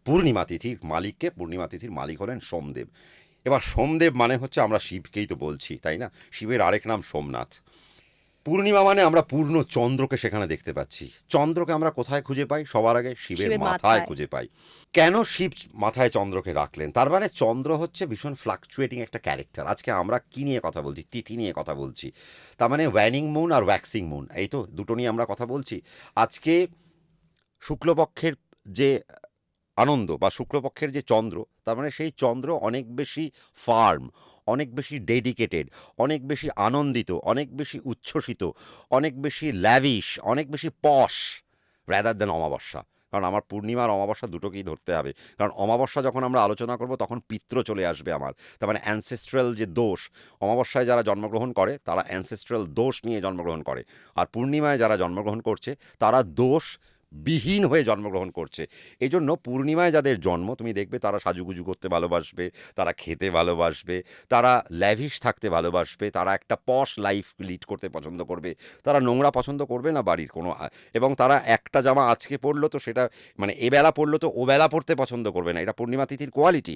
পূর্ণিমা তিথির মালিককে, পূর্ণিমা তিথির মালিক হলেন সোমদেব। এবার সোমদেব মানে হচ্ছে আমরা শিবকেই তো বলছি, তাই না? শিবের আরেক নাম সোমনাথ। পূর্ণিমা মানে আমরা পূর্ণ চন্দ্রকে সেখানে দেখতে পাচ্ছি। চন্দ্রকে আমরা কোথায় খুঁজে পাই? সবার আগে শিবের শিবের মাথায় মাথায়। খুঁজে পাই। কেন শিব মাথায় চন্দ্রকে রাখলেন? তার মানে চন্দ্র হচ্ছে ভীষণ ফ্লাকচুয়েটিং একটা ক্যারেক্টার। আজকে আমরা কি নিয়ে কথা বলছি? তিথি নিয়ে কথা বলছি। তার মানে ওয়ানিং মুন আর ওয়্যাক্সিং মুন, এই তো দুটো নিয়ে আমরা কথা বলছি আজকে। শুক্লপক্ষের যে আনন্দ বা শুক্লপক্ষের যে চন্দ্র, তার মানে সেই চন্দ্র অনেক বেশি ফার্ম, অনেক বেশি ডেডিকেটেড, অনেক বেশি আনন্দিত, অনেক বেশি উচ্ছ্বসিত, অনেক বেশি ল্যাভিশ, অনেক বেশি পশ র্যাদার দেন অমাবস্যা। কারণ আমার পূর্ণিমা আর অমাবস্যা দুটোকেই ধরতে হবে। কারণ অমাবস্যা যখন আমরা আলোচনা করব তখন পিত্র চলে আসবে আমার, তার মানে অ্যানসেস্ট্রাল যে দোষ। অমাবস্যায় যারা জন্মগ্রহণ করে তারা অ্যানসেস্ট্রাল দোষ নিয়ে জন্মগ্রহণ করে, আর পূর্ণিমায় যারা জন্মগ্রহণ করছে তারা দোষ বিহীন হয়ে জন্মগ্রহণ করছে। এই জন্য পূর্ণিমায় যাদের জন্ম তুমি দেখবে তারা সাজুগুজু করতে ভালোবাসবে, তারা খেতে ভালোবাসবে, তারা ল্যাভিশ থাকতে ভালোবাসবে, তারা একটা পশ লাইফ লিড করতে পছন্দ করবে, তারা নোংরা পছন্দ করবে না বাড়ির কোনো, এবং তারা একটা জামা আজকে পরলো তো সেটা মানে এবেলা পরলো তো ওবেলা পরতে পছন্দ করবে না। এটা পূর্ণিমা তিথির কোয়ালিটি।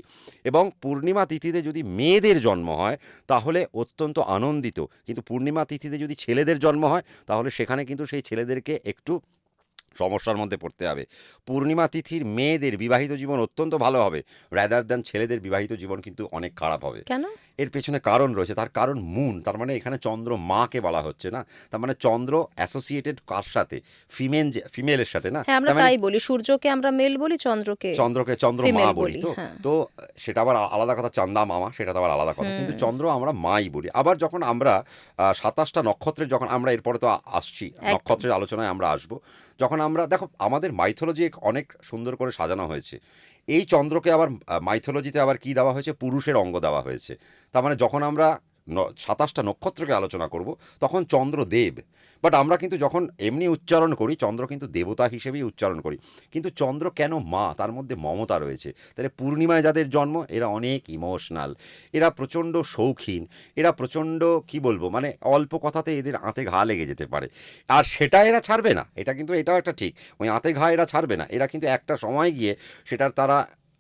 এবং পূর্ণিমা তিথিতে যদি মেয়েদের জন্ম হয় তাহলে অত্যন্ত আনন্দিত, কিন্তু পূর্ণিমা তিথিতে যদি ছেলেদের জন্ম হয় তাহলে সেখানে কিন্তু সেই ছেলেদেরকে একটু সমস্যার মধ্যে পড়তে হবে। পূর্ণিমা তিথির মেয়েদের বিবাহিত জীবন অত্যন্ত ভালো হবে, র্যাদার দ্যান ছেলেদের বিবাহিত জীবন কিন্তু অনেক খারাপ হবে। কেন? এর পেছনে কারণ রয়েছে, তার কারণ মুন। তার মানে এখানে চন্দ্র মাকে বলা হচ্ছে না, তার মানে চন্দ্র অ্যাসোসিয়েটেড কার সাথে? ফিমেলের সাথে না। হ্যাঁ, আমরা তার মানে তাই বলি, সূর্যকে আমরা মেল বলি, চন্দ্রকে চন্দ্রকে চন্দ্র মা ফিমেল বলি বলি। তো। হ্যাঁ। তো সেটা আবার আলাদা কথা, চান্দা মামা সেটা তো আবার আলাদা কথা, কিন্তু চন্দ্র আমরা মাই বলি। আবার যখন আমরা 27টা নক্ষত্রের, যখন আমরা এরপরে তো আসছি একদম। নক্ষত্রের আলোচনায় আমরা আসব, যখন আমরা দেখো আমাদের মাইথোলজি অনেক সুন্দর করে সাজানো হয়েছে। এই চন্দ্রকে আবার মাইথোলজিতে আবার কি দেওয়া হয়েছে? পুরুষের অঙ্গ দেওয়া হয়েছে। তার মানে যখন আমরা 27টা নক্ষত্রকে আলোচনা করব তখন চন্দ্র দেব, বাট আমরা কিন্তু যখন এমনি উচ্চারণ করি চন্দ্র কিন্তু দেবতা হিসেবেই উচ্চারণ করি। কিন্তু চন্দ্র কেন মা? তার মধ্যে মমতা রয়েছে। তাহলে পূর্ণিমায় যাদের জন্ম এরা অনেক ইমোশনাল, এরা প্রচণ্ড শৌখিন, এরা প্রচণ্ড কি বলবো মানে অল্প কথাতে এদের আঁতে ঘা লেগে যেতে পারে। আর সেটা এরা ছাড়বে না, এটা কিন্তু এটাও একটা ঠিক, ওই আঁতে ঘা এরা ছাড়বে না। এরা কিন্তু একটা সময় গিয়ে সেটার তারা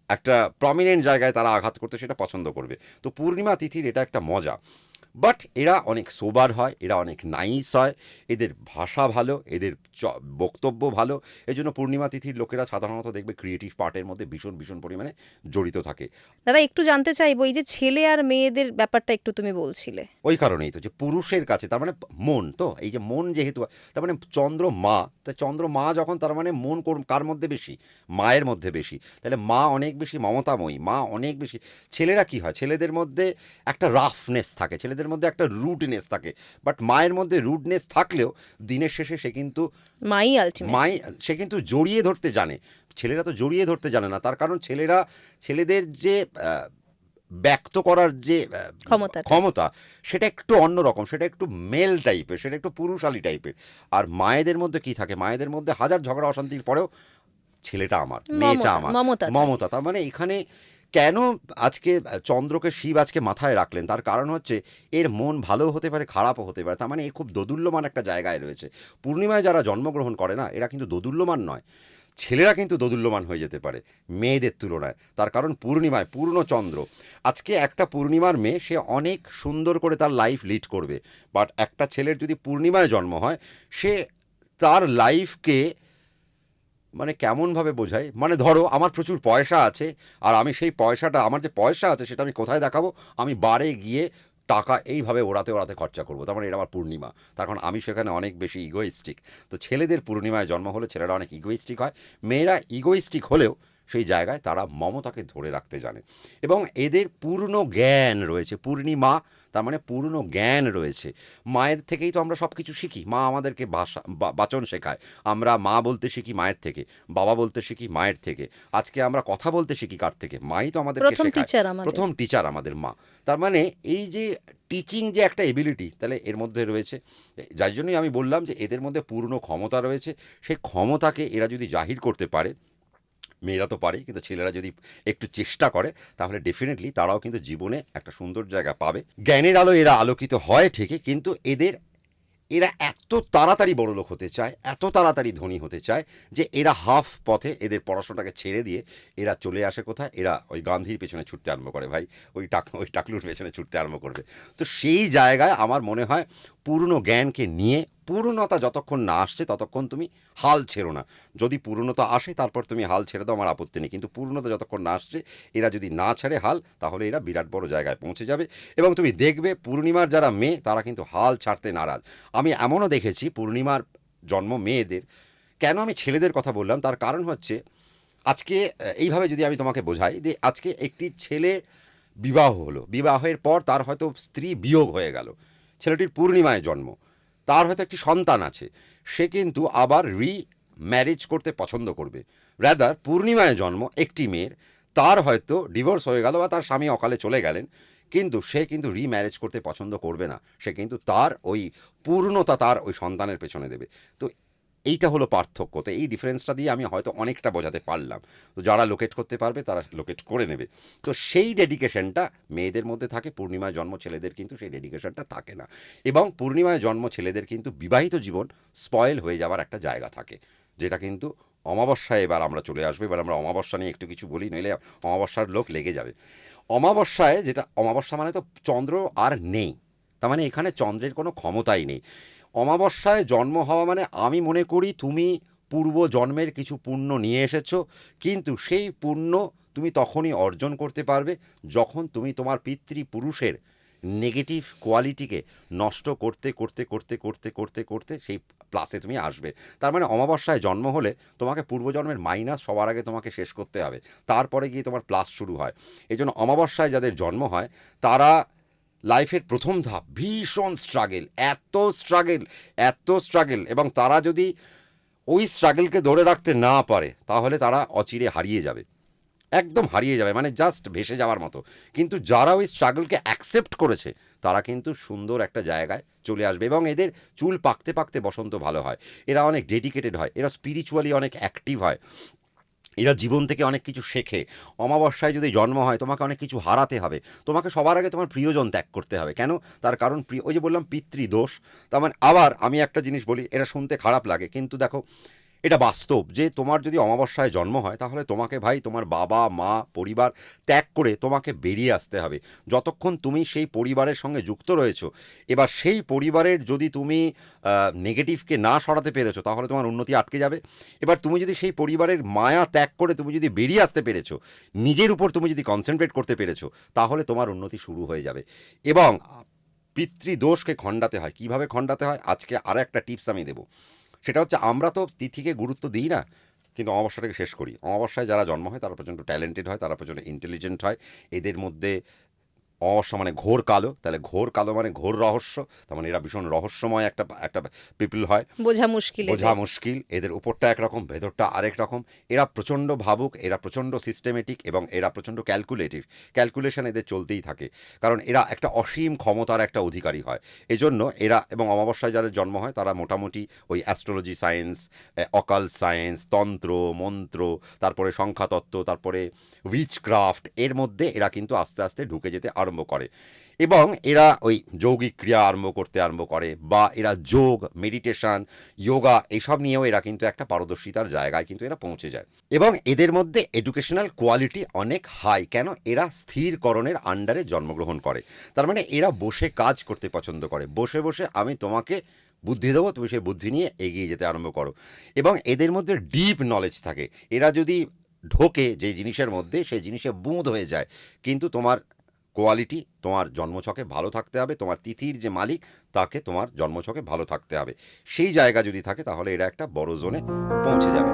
একটা প্রমিনেন্ট জায়গায় তারা আঘাত করতে সেটা পছন্দ করবে। তো পূর্ণিমা তিথির এটা একটা মজা। বাট এরা অনেক সোবার হয়, এরা অনেক নাইস হয়, এদের ভাষা ভালো, এদের বক্তব্য ভালো। এই জন্য পূর্ণিমা তিথির লোকেরা সাধারণত দেখবে ক্রিয়েটিভ পার্টের মধ্যে ভীষণ ভীষণ পরিমাণে জড়িত থাকে। দাদা, একটু জানতে চাইবো, এই যে ছেলে আর মেয়েদের ব্যাপারটা একটু তুমি বলছিলে। ওই কারণেই তো যে পুরুষের কাছে তার মানে মন, তো এই যে মন যেহেতু, তার মানে চন্দ্র মা, তা চন্দ্র মা যখন, তার মানে মন কার মধ্যে বেশি? মায়ের মধ্যে বেশি। তাহলে মা অনেক বেশি মমতাময়ী, মা অনেক বেশি। ছেলেরা কি হয়? ছেলেদের মধ্যে একটা রাফনেস থাকে, ছেলেদের মধ্যে একটা রুডনেস থাকে। বাট মায়ের মধ্যে রুডনেস থাকলেও দিনের শেষে সে কিন্তু মাই মাই, আলটিমেটলি। সে কিন্তু জড়িয়ে ধরতে জানে। ছেলেরা তো জড়িয়ে ধরতে জানে না, তার কারণ ছেলেরা, ছেলেদের যে ব্যক্ত করার যে ক্ষমতাটা। ক্ষমতা সেটা একটু অন্যরকম, সেটা একটু মেল টাইপের, সেটা একটু পুরুষালী টাইপের। আর মায়েদের মধ্যে কি থাকে? মায়েদের মধ্যে হাজার ঝগড়া অশান্তির পরেও ছেলেটা আমার, মেয়েটা মমতা, আমার, মমতা থাকে। মমতা। তার মানে এখানে কেন আজকে চন্দ্রকে শিব আজকে মাথায় রাখলেন? তার কারণ হচ্ছে এর মন ভালো হতে পারে, খারাপও হতে পারে। তার মানে এ খুব দোদুল্যমান একটা জায়গায় রয়েছে। পূর্ণিমায় যারা জন্মগ্রহণ করে না এরা কিন্তু দোদুল্যমান নয়, ছেলেরা কিন্তু দোদুল্যমান হয়ে যেতে পারে মেয়েদের তুলনায়। তার কারণ পূর্ণিমায় পূর্ণচন্দ্র। আজকে একটা পূর্ণিমার মেয়ে সে অনেক সুন্দর করে তার লাইফ লিড করবে, বাট একটা ছেলের যদি পূর্ণিমায় জন্ম হয় সে তার লাইফকে মানে কেমনভাবে বোঝায়, মানে ধরো আমার প্রচুর পয়সা আছে, আর আমি সেই পয়সাটা, আমার যে পয়সা আছে সেটা আমি কোথায় দেখাবো? আমি বারে গিয়ে টাকা এইভাবে ওড়াতে ওড়াতে খরচা করবো। তার মানে এটা আমার পূর্ণিমা, তার কারণ আমি সেখানে অনেক বেশি ইগোইস্টিক। তো ছেলেদের পূর্ণিমায় জন্ম হলে ছেলেরা অনেক ইগোইস্টিক হয়। মেয়েরা ইগোইস্টিক হলেও সেই জায়গায় তারা মমতাকে ধরে রাখতে জানে, এবং এদের পূর্ণ জ্ঞান রয়েছে। পূর্ণিমা তার মানে পূর্ণ জ্ঞান রয়েছে। মায়ের থেকেই তো আমরা সব কিছু শিখি, মা আমাদেরকে ভাষা বাচন শেখায়। আমরা মা বলতে শিখি মায়ের থেকে, বাবা বলতে শিখি মায়ের থেকে, আজকে আমরা কথা বলতে শিখি কার থেকে? মাই তো আমাদেরকে প্রথম শেখায়। টিচার আমাদের। প্রথম টিচার আমাদের মা। তার মানে এই যে টিচিং যে একটা এবিলিটি তাহলে এর মধ্যে রয়েছে, যার জন্যই আমি বললাম যে এদের মধ্যে পূর্ণ ক্ষমতা রয়েছে। সেই ক্ষমতাকে এরা যদি জাহির করতে পারে, মেয়েরা তো পারে, কিন্তু ছেলেরা যদি একটু চেষ্টা করে তাহলে ডেফিনেটলি তারাও কিন্তু জীবনে একটা সুন্দর জায়গা পাবে। জ্ঞানের আলো এরা আলোকিত হয় ঠিকই, কিন্তু এদের এরা এত তাড়াতাড়ি বড়লোক হতে চায়, এত তাড়াতাড়ি ধনী হতে চায় যে এরা হাফ পথে এদের পড়াশোনাটাকে ছেড়ে দিয়ে এরা চলে আসে কোথায়, এরা ওই গান্ধীর পেছনে ছুটতে আরম্ভ করে ভাই, ওই টাকলুর পেছনে ছুটতে আরম্ভ করবে। তো সেই জায়গায় আমার মনে হয় পুরনো জ্ঞানকে নিয়ে, পূর্ণতা যতক্ষণ না আসছে ততক্ষণ তুমি হাল ছেড়ো না। যদি পূর্ণতা আসে তারপর তুমি হাল ছেড়ে দাও, আমার আপত্তি নেই, কিন্তু পূর্ণতা যতক্ষণ না আসছে এরা যদি না ছাড়ে হাল, তাহলে এরা বিরাট বড় জায়গায় পৌঁছে যাবে। এবং তুমি দেখবে পূর্ণিমার যারা মেয়ে তারা কিন্তু হাল ছাড়তে নারাজ। আমি এমনও দেখেছি পূর্ণিমার জন্ম মেয়েদের, কেন আমি ছেলেদের কথা বললাম তার কারণ হচ্ছে আজকে এইভাবে যদি আমি তোমাকে বোঝাই যে আজকে একটি ছেলে বিবাহ হলো, বিবাহের পর তার হয়তো স্ত্রী বিয়োগ হয়ে গেল, ছেলেটির পূর্ণিমায় জন্ম, তার হয়তো একটি সন্তান আছে, সে কিন্তু আবার ম্যারেজ করতে পছন্দ করবে। রাদার পূর্ণিমায় জন্ম একটি মেয়ের, তার হয়তো ডিভোর্স হয়ে গেল বা তার স্বামী অকালে চলে গেলেন, কিন্তু সে কিন্তু ম্যারেজ করতে পছন্দ করবে না, সে কিন্তু তার ওই পূর্ণতা তার ওই সন্তানের পেছনে দেবে। তো এইটা হলো পার্থক্য। তো এই ডিফারেন্সটা দিয়ে আমি হয়তো অনেকটা বোঝাতে পারলাম। তো যারা লোকেট করতে পারবে তারা লোকেট করে নেবে। তো সেই ডেডিকেশনটা মেয়েদের মধ্যে থাকে, পূর্ণিমায় জন্ম ছেলেদের কিন্তু সেই ডেডিকেশনটা থাকে না। এবং পূর্ণিমায় জন্ম ছেলেদের কিন্তু বিবাহিত জীবন স্পয়েল হয়ে যাওয়ার একটা জায়গা থাকে, যেটা কিন্তু অমাবস্যায় এবার আমরা চলে আসবো। এবার আমরা অমাবস্যা নিয়ে একটু কিছু বলি, নইলে অমাবস্যার লোক লেগে যাবে। অমাবস্যায়, যেটা অমাবস্যা মানে তো চন্দ্র আর নেই, তার মানে এখানে চন্দ্রের কোনো ক্ষমতাই নেই। অমাবস্যায় জন্ম হওয়া মানে আমি মনে করি তুমি পূর্ব জন্মের কিছু পুণ্য নিয়ে এসেছো, কিন্তু সেই পুণ্য তুমি তখনই অর্জন করতে পারবে যখন তুমি তোমার পিতৃপুরুষের নেগেটিভ কোয়ালিটিকে নষ্ট করতে করতে করতে করতে করতে করতে সেই প্লাসে তুমি আসবে। তার মানে অমাবস্যায় জন্ম হলে তোমাকে পূর্বজন্মের মাইনাস সবার আগে তোমাকে শেষ করতে হবে, তারপরে গিয়ে তোমার প্লাস শুরু হয়। এই জন্য অমাবস্যায় যাদের জন্ম হয় তারা লাইফের প্রথম ধাপ ভীষণ স্ট্রাগেল, এত স্ট্রাগেল, এবং তারা যদি ওই স্ট্রাগেলকে ধরে রাখতে না পারে তাহলে তারা অচিরে হারিয়ে যাবে, একদম হারিয়ে যাবে, মানে জাস্ট ভেসে যাওয়ার মতো। কিন্তু যারা ওই স্ট্রাগলকে অ্যাকসেপ্ট করেছে তারা কিন্তু সুন্দর একটা জায়গায় চলে আসবে, এবং এদের চুল পাকতে পাকতে বসন্ত ভালো হয়, এরা অনেক ডেডিকেটেড হয়, এরা স্পিরিচুয়ালি অনেক অ্যাক্টিভ হয়, এরা জীবন থেকে অনেক কিছু শেখে। অমাবস্যায় যদি জন্ম হয় তোমাকে অনেক কিছু হারাতে হবে, তোমাকে সবার আগে তোমার প্রিয়জন ত্যাগ করতে হবে। কেন? তার কারণ ওই যে বললাম পিতৃদোষ। তার মানে আবার আমি একটা জিনিস বলি, এটা শুনতে খারাপ লাগে কিন্তু দেখো এটা বাস্তব, যে তোমার যদি অমাবস্যায় জন্ম হয় তাহলে তোমাকে ভাই তোমার বাবা মা পরিবার ত্যাগ করে তোমাকে বেরিয়ে আসতে হবে। যতক্ষণ তুমি সেই পরিবারের সঙ্গে যুক্ত রয়েছো, এবার সেই পরিবারের যদি তুমি নেগেটিভকে না সরাতে পেরেছো তাহলে তোমার উন্নতি আটকে যাবে। এবার তুমি যদি সেই পরিবারের মায়া ত্যাগ করে তুমি যদি বেরিয়ে আসতে পেরেছো, নিজের উপর তুমি যদি কনসেন্ট্রেট করতে পেরেছো, তাহলে তোমার উন্নতি শুরু হয়ে যাবে। এবং পিতৃদোষকে খণ্ডাতে হয়, কিভাবে খণ্ডাতে হয় আজকে আরও একটা টিপস আমি দেবো। সেটা হচ্ছে আমরা তো তিথিকে গুরুত্ব দিই না, কিন্তু অমাবস্যাটাকে শেষ করি। অমাবস্যায় যারা জন্ম হয় তারা প্রচণ্ড ট্যালেন্টেড হয়, তারা প্রচণ্ড ইন্টেলিজেন্ট হয়, এদের মধ্যে অমাবস্যা মানে ঘোর কালো, তাহলে ঘোর কালো মানে ঘোর রহস্য, তার মানে এরা ভীষণ রহস্যময় একটা একটা পিপল হয়, বোঝা মুশকিল বোঝা মুশকিল। এদের উপরটা একরকম, ভেতরটা আরেক রকম। এরা প্রচণ্ড ভাবুক, এরা প্রচণ্ড সিস্টেমেটিক, এবং এরা প্রচণ্ড ক্যালকুলেশন এদের চলতেই থাকে, কারণ এরা একটা অসীম ক্ষমতার একটা অধিকারী হয়। এজন্য এরা, এবং অমাবস্যায় যাদের জন্ম হয় তারা মোটামুটি ওই অ্যাস্ট্রোলজি সায়েন্স, অকাল্ট সায়েন্স, তন্ত্র মন্ত্র, তারপরে সংখ্যাতত্ত্ব, তারপরে উইচক্রাফট, এর মধ্যে এরা কিন্তু আস্তে আস্তে ঢুকে যেতে আরম্ভ করে, এবং এরা ওই যৌগিক ক্রিয়া আরম্ভ করে, বা এরা যোগ, মেডিটেশন, যোগা এসব নিয়েও এরা কিন্তু একটা পারদর্শিতার জায়গায় কিন্তু এরা পৌঁছে যায়। এবং এদের মধ্যে এডুকেশনাল কোয়ালিটি অনেক হাই, কেন? এরা স্থিরকরণের আন্ডারে জন্মগ্রহণ করে। তার মানে এরা বসে কাজ করতে পছন্দ করে, বসে বসে আমি তোমাকে বুদ্ধি দেবো, তুমি সেই বুদ্ধি নিয়ে এগিয়ে যেতে আরম্ভ করো। এবং এদের মধ্যে ডিপ নলেজ থাকে, এরা যদি ঢোকে যে জিনিসের মধ্যে, সেই জিনিসে বুঁদ হয়ে যায়। কিন্তু তোমার কোয়ালিটি, তোমার জন্মছকে ভালো থাকতে হবে, তোমার তিথির যে মালিক তাকে তোমার জন্মছকে ভালো থাকতে হবে, সেই জায়গা যদি থাকে তাহলে এরা একটা বড় জোনে পৌঁছে যাবে।